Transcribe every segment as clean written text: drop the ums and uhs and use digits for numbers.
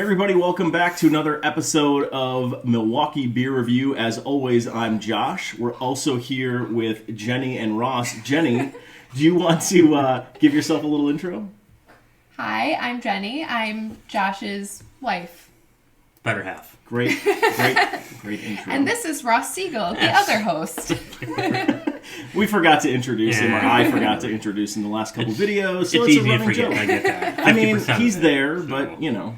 Hey everybody, welcome back to another episode of Milwaukee Beer Review. As always, I'm Josh. We're also here with Jenny and Ross. Jenny, do you want to give yourself a little intro? Hi, I'm Jenny. I'm Josh's wife. Better half. Great intro. And this is Ross Siegel, the other host. We forgot to introduce him, or I forgot to introduce him in the last couple videos, so it's a running joke. I get that. I mean, he's there, but, you know.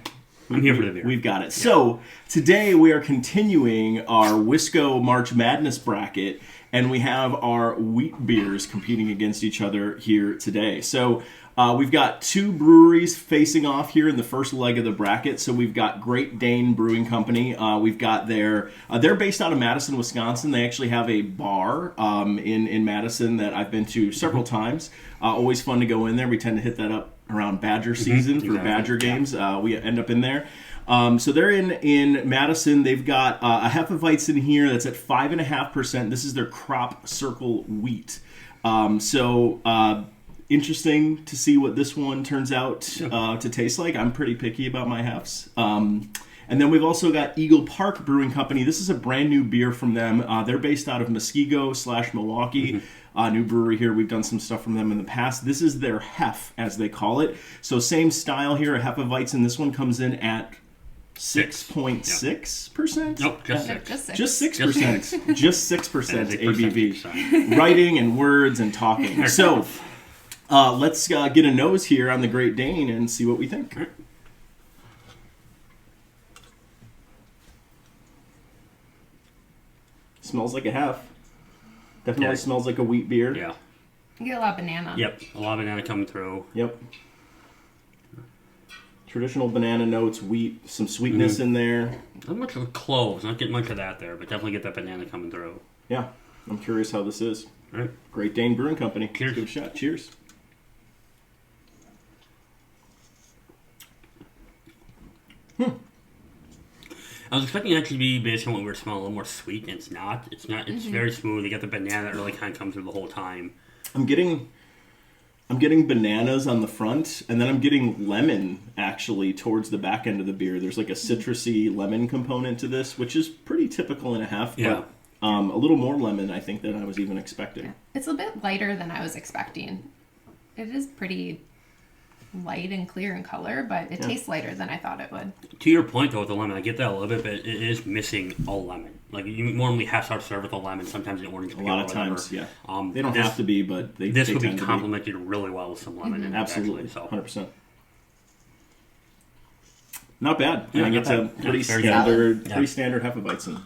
I'm here for the beer. We've got it. Yeah. So, today we are continuing our Wisco March Madness bracket, and we have our wheat beers competing against each other here today. So, we've got two breweries facing off here in the first leg of the bracket. So, we've got Great Dane Brewing Company. We've got they're based out of Madison, Wisconsin. They actually have a bar in Madison that I've been to several times. Always fun to go in there. We tend to hit that up around Badger season for Badger games. We end up in there. So they're in Madison. They've got a Hefeweizen here that's at 5.5%. This is their crop circle wheat. Interesting to see what this one turns out to taste like. I'm pretty picky about my hefs. And then we've also got Park Brewing Company. This is a brand new beer from them. They're based out of Muskego/Milwaukee. New brewery here. We've done some stuff from them in the past. This is their hef, as they call it. So same style here, a Hefeweizen. This one comes in at 6.6%? Nope, just 6. Just 6%. Just 6% ABV. Writing and words and talking. So let's get a nose here on the Great Dane and see what we think. Smells like a hef. Definitely smells like a wheat beer. Yeah. You get a lot of banana. Yep, a lot of banana coming through. Yep. Traditional banana notes, wheat, some sweetness in there. Not much of cloves, not getting much of that there, but definitely get that banana coming through. Yeah, I'm curious how this is. All right. Great Dane Brewing Company. Cheers. Give it a shot. Cheers. I was expecting it actually to be, based on what we were smelling, a little more sweet, and it's not. It's not. It's very smooth. You get the banana that really kind of comes through the whole time. I'm getting bananas on the front, and then I'm getting lemon, actually, towards the back end of the beer. There's like a citrusy lemon component to this, which is pretty typical in a hef, but a little more lemon, I think, than I was even expecting. It's a bit lighter than I was expecting. It is pretty light and clear in color, but it tastes lighter than I thought it would. To your point, though, with the lemon, I get that a little bit, but it is missing a lemon. Like, you normally have to serve with a lemon, sometimes an orange peel. A lot of times, yeah. They don't have to be, but this would be complemented really well with some lemon in it. Absolutely, actually, so. 100%. Not bad. Yeah, I think it's a pretty standard Hefeweizen.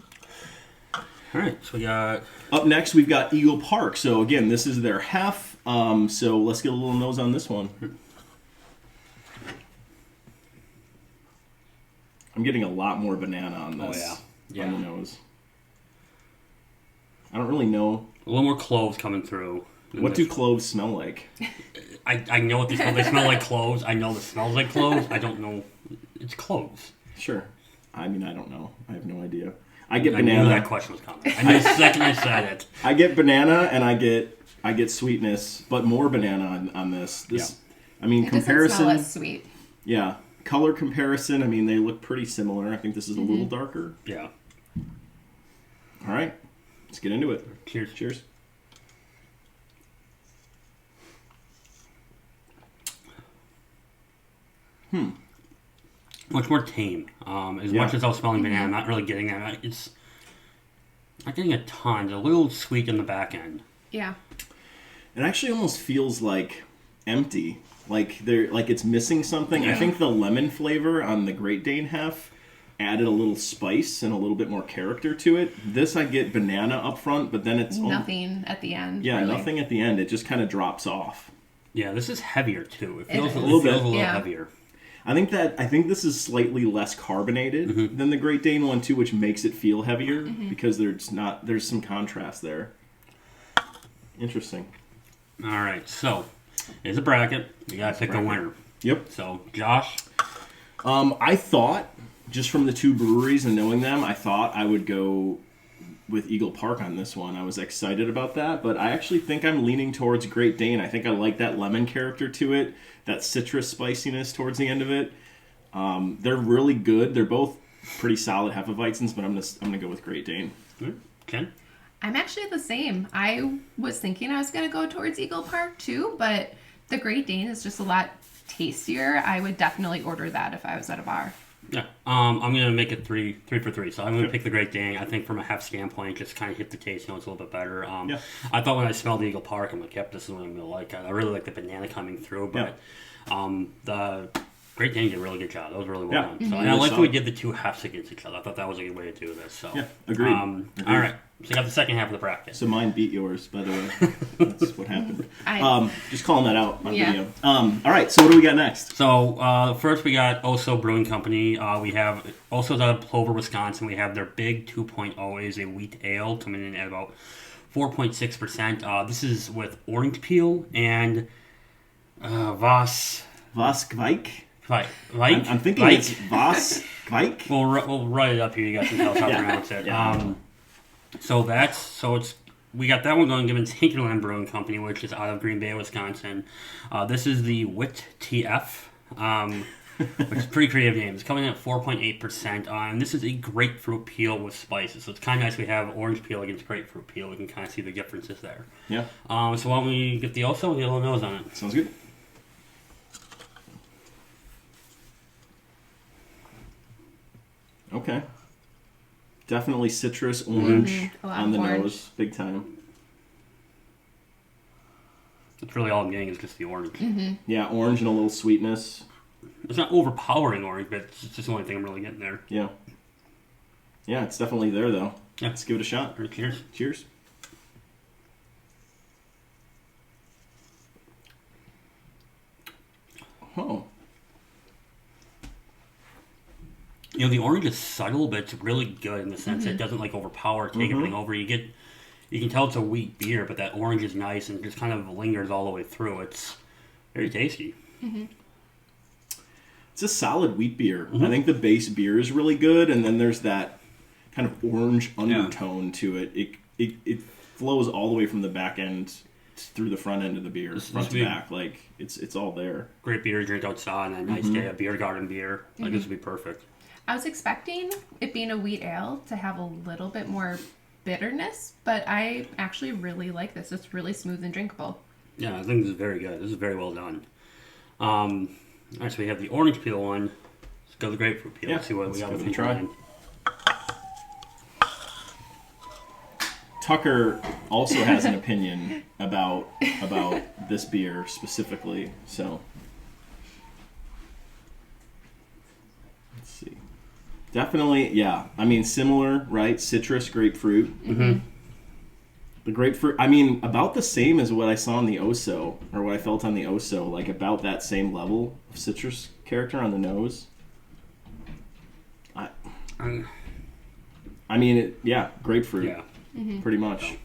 All right, so we got... Up next, we've got Eagle Park. So, again, this is their hef. So, let's get a little nose on this one. I'm getting a lot more banana on this. Oh, yeah. On the nose. I don't really know. A little more cloves coming through. What do cloves smell like? I know what they smell. They smell like cloves. I know it smells like cloves. I don't know. It's cloves. Sure. I mean, I don't know. I have no idea. I get banana. I knew that question was coming. I knew the second I said it. I get banana and I get sweetness, but more banana on this. I mean, it comparison. Doesn't smell as sweet. Yeah. Color comparison, I mean, they look pretty similar. I think this is a little darker. Yeah. All right. Let's get into it. Cheers. Cheers. Much more tame. Much as I was smelling banana, I'm not really getting that. It's not getting a ton. It's a little sweet in the back end. Yeah. It actually almost feels like empty. Like it's missing something. Yeah. I think the lemon flavor on the Great Dane hef added a little spice and a little bit more character to it. This I get banana up front, but then it's nothing at the end. Yeah, really. Nothing at the end. It just kind of drops off. Yeah, this is heavier too. It feels a little heavier. I think this is slightly less carbonated than the Great Dane one too, which makes it feel heavier because there's some contrast there. Interesting. All right, so it's a bracket. You gotta pick a winner. Yep. So, Josh? I thought, just from the two breweries and knowing them, I thought I would go with Eagle Park on this one. I was excited about that, but I actually think I'm leaning towards Great Dane. I think I like that lemon character to it, that citrus spiciness towards the end of it. They're really good. They're both pretty solid Hefeweizens, but I'm gonna go with Great Dane. Ken? I'm actually the same. I was thinking I was going to go towards Eagle Park too, but the Great Dane is just a lot tastier. I would definitely order that if I was at a bar. Yeah, I'm gonna make it three for three. So I'm gonna pick the Great Dane. I think from a hef standpoint, just kind of hit the taste notes a little bit better. I thought when I smelled the Eagle Park, I'm like, yep, this is what I'm gonna like. I really like the banana coming through, but the Great Dane did a really good job. That was really well done. So, and I like that we did the two halves against each other. I thought that was a good way to do this. So agreed. All right, so you got the second half of the bracket. So mine beat yours, by the way. That's what happened. Just calling that out on video. All right, so what do we got next? So first we got O'So Brewing Company. We have O'So's out of Plover, Wisconsin. We have their Big 2.0 is a wheat ale coming in at about 4.6%. This is with orange peel and Voss Voskvike? I'm thinking it's Voskvike. We'll write it up here. You guys can tell us how to pronounce it. We got that one going against Hinterland Brewing Company, which is out of Green Bay, Wisconsin. This is the WIT TF, which is a pretty creative name. It's coming in at 4.8%, and this is a grapefruit peel with spices. So it's kind of nice we have orange peel against grapefruit peel. We can kind of see the differences there. Yeah. So why don't we get the O'So and get a little nose on it? Sounds good. Okay. Definitely citrus, orange on the nose, big time. That's really all I'm getting is just the orange. Yeah, orange and a little sweetness. It's not overpowering orange, but it's just the only thing I'm really getting there. Yeah. Yeah, it's definitely there, though. Yeah. Let's give it a shot. Right, cheers. Cheers. Oh. You know, the orange is subtle, but it's really good in the sense that it doesn't like overpower, take everything over. You can tell it's a wheat beer, but that orange is nice and just kind of lingers all the way through. It's very tasty. It's a solid wheat beer. I think the base beer is really good, and then there's that kind of orange undertone to it. It flows all the way from the back end through the front end of the beer, front to back. Like it's all there. Great beer to drink outside on a nice day, a beer garden beer. Like this would be perfect. I was expecting it being a wheat ale to have a little bit more bitterness, but I actually really like this. It's really smooth and drinkable. Yeah, I think this is very good. This is very well done. All right, so we have the orange peel one. Let's go the grapefruit peel. Let's see what we got with Hinterland. Tucker also has an opinion about this beer specifically, so let's see. Definitely, yeah. I mean, similar, right? Citrus, grapefruit. The grapefruit, I mean, about the same as what I saw in the O'So, or what I felt on the O'So, like about that same level of citrus character on the nose. I mean, grapefruit. Yeah. Pretty much.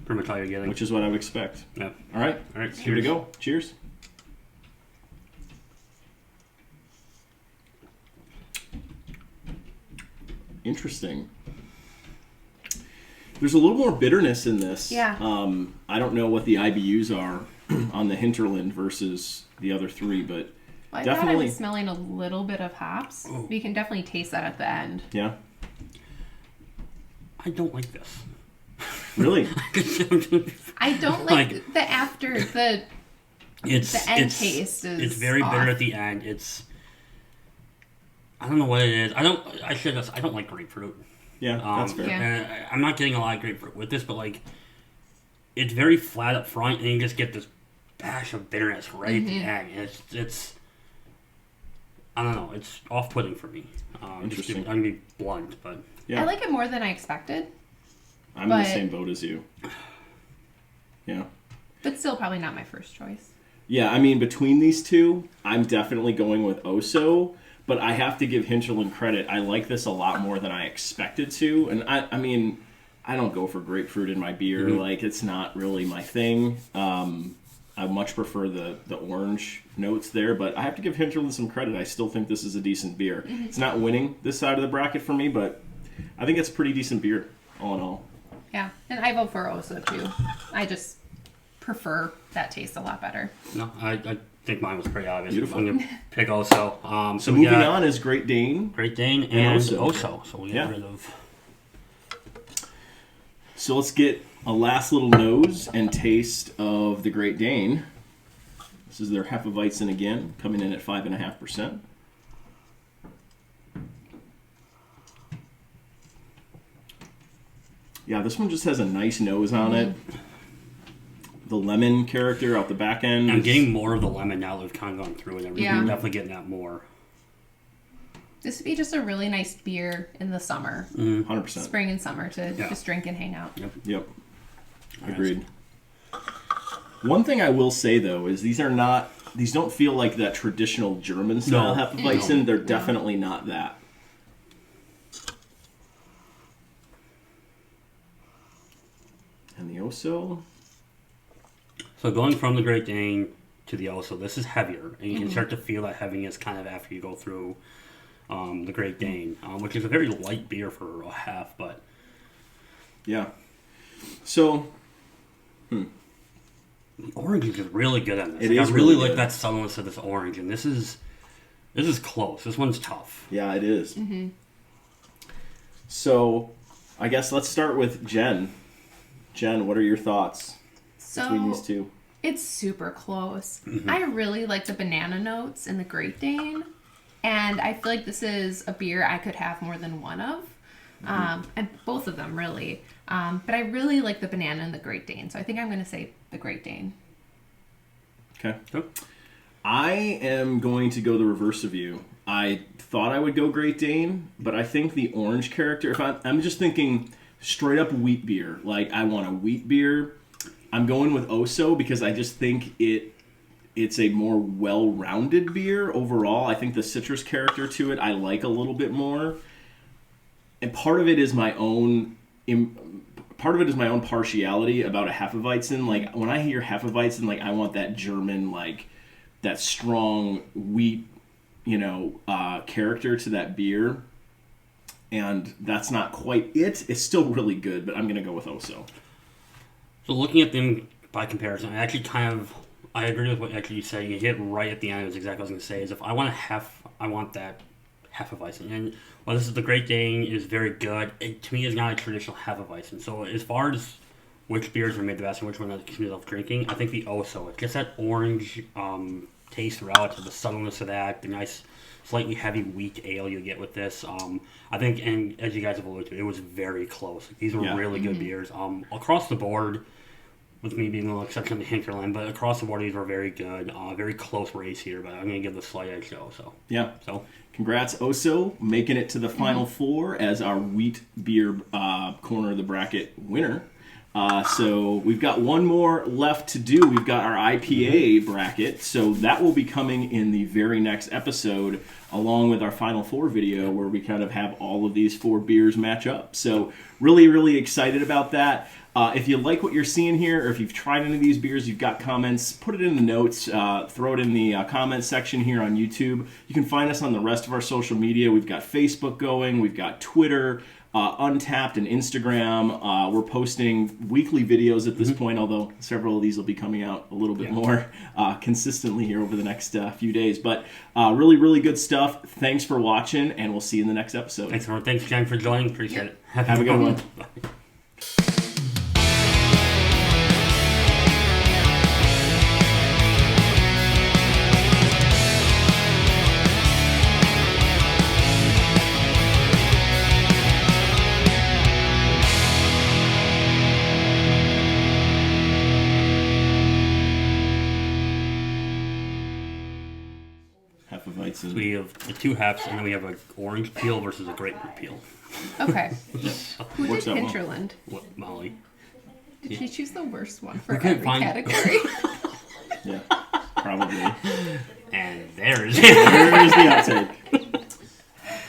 Pretty much all you're getting. Which is what I would expect. Yeah. All right. Here we go. Cheers. Interesting. There's a little more bitterness in this. Yeah. I don't know what the IBUs are on the Hinterland versus the other three, but I definitely. thought I was smelling a little bit of hops. Oh. You can definitely taste that at the end. Yeah. I don't like this. Really? I don't like the end taste. It's very off. bitter at the end. I don't know what it is. I don't like grapefruit. Yeah, that's fair. Yeah. And I'm not getting a lot of grapefruit with this, but like, it's very flat up front, and you just get this bash of bitterness right at the end. It's I don't know. It's off-putting for me. Interesting. I'm gonna be blunt, but I like it more than I expected. I'm in the same boat as you. Yeah. But still probably not my first choice. Yeah, I mean, between these two, I'm definitely going with O'So, but I have to give Hinterland credit. I like this a lot more than I expected to, and I mean, I don't go for grapefruit in my beer. Like, it's not really my thing. I much prefer the orange notes there, but I have to give Hinterland some credit. I still think this is a decent beer. It's not winning this side of the bracket for me, but I think it's a pretty decent beer, all in all. Yeah, and I vote for O'So too. I just prefer that taste a lot better. no, I think mine was pretty obvious. Beautiful. I'm going to pick O'So. So moving on is Great Dane. Great Dane and O'So. So we'll get rid of... So let's get a last little nose and taste of the Great Dane. This is their Hefeweizen again, coming in at 5.5%. Yeah, this one just has a nice nose on it. The lemon character out the back end. I'm getting more of the lemon now that we've kind of gone through and everything. Yeah. I'm definitely getting that more. This would be just a really nice beer in the summer. 100%. Spring and summer to just drink and hang out. Yep. Agreed. One thing I will say, though, is these don't feel like that traditional German style Hefeweizen. No. They're definitely not that. And the O'So. So going from the Great Dane to the O'So, this is heavier. And you can start to feel that heaviness kind of after you go through the Great Dane, which is a very light beer for a half, but... Yeah. So... The orange is really good on this. I really like that subtleness of this orange, and this is close. This one's tough. Yeah, it is. So, I guess let's start with Jen. Jen, what are your thoughts between these two? It's super close. I really like the banana notes in the Great Dane, and I feel like this is a beer I could have more than one of, and both of them really. But I really like the banana in the Great Dane, so I think I'm going to say the Great Dane. Okay. I am going to go the reverse of you. I thought I would go Great Dane, but I think the orange character, if I'm just thinking straight up wheat beer, like I want a wheat beer, I'm going with O'So because I just think it's a more well-rounded beer overall. I think the citrus character to it I like a little bit more. And part of it is my own partiality about a Hefeweizen. Like when I hear Hefeweizen, like I want that German, like that strong wheat, character to that beer. And that's not quite it. It's still really good, but I'm going to go with O'So. So looking at them by comparison, I agree with what actually you said. You hit right at the end. It was exactly what I was going to say. Is if I want I want that Hefeweizen. And while this is the Great Dane is very good, it to me is not a traditional Hefeweizen. So as far as which beers are made the best and which one I consider drinking, I think the O'So. It gets that orange taste relative to the subtleness of that, the nice slightly heavy wheat ale you get with this. I think, and as you guys have alluded to, it was very close. These were really good beers. Across the board, with me being a little exception to Hinterland, but across the board, these were very good. Very close race here, but I'm going to give the slight edge to O'So. Yeah. So, congrats, O'So, making it to the final four as our wheat beer corner of the bracket winner. So we've got one more left to do. We've got our IPA bracket, so that will be coming in the very next episode, along with our Final Four video, where we kind of have all of these four beers match up. So really, really excited about that. If you like what you're seeing here, or if you've tried any of these beers, you've got comments, put it in the notes, throw it in the comments section here on YouTube. You can find us on the rest of our social media. We've got Facebook going, we've got Twitter, Untappd and Instagram. We're posting weekly videos at this point, although several of these will be coming out a little bit more consistently here over the next few days. But really, really good stuff. Thanks for watching, and we'll see you in the next episode. Thanks, everyone. Thanks, Jen, for joining. Appreciate it. Have a good one. Bye. Hefeweizen. We have the two halves, and then we have an orange peel versus a grapefruit peel. Okay. Who did Works out well. Hinterland? What, Molly? Did she choose the worst one for couldn't every find- category? Yeah, probably. And there's There's the outtake.